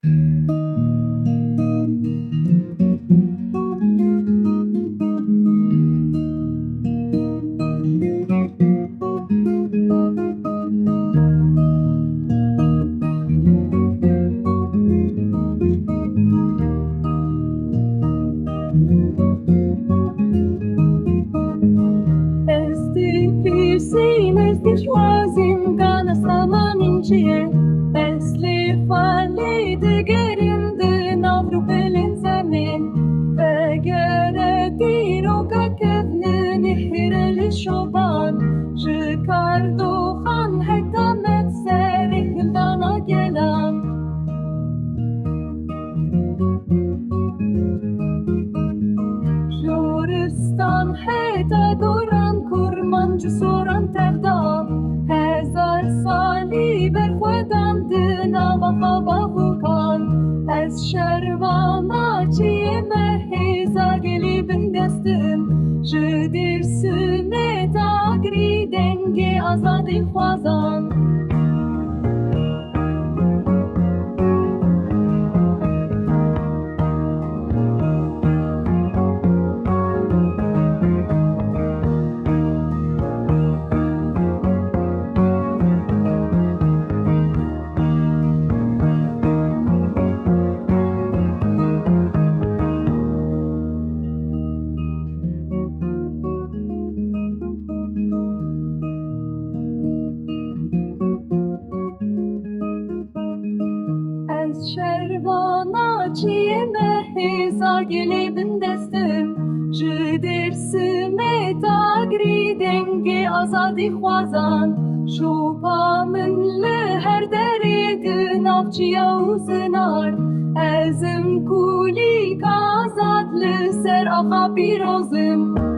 Esti choisim kana samanincie Esli fali de gerin de navru pelin zemin Begere diro kakevne nihre li shoban Jikardo khan hektamet serih dana gelan Joristan heta goran kurmancı soran tevdam Hezar sali berxwedam dina vafa bavukan Ez şervana çiğme heza gelibin destim Jidir süne tagri denge azadi xwazan Şervana çiğme heza gelibin destim Jidir süme tagri denge azadi xwazan Şopa min li her derê di navçiya û zinar Ezim kulîk azad li ser axa pîrozim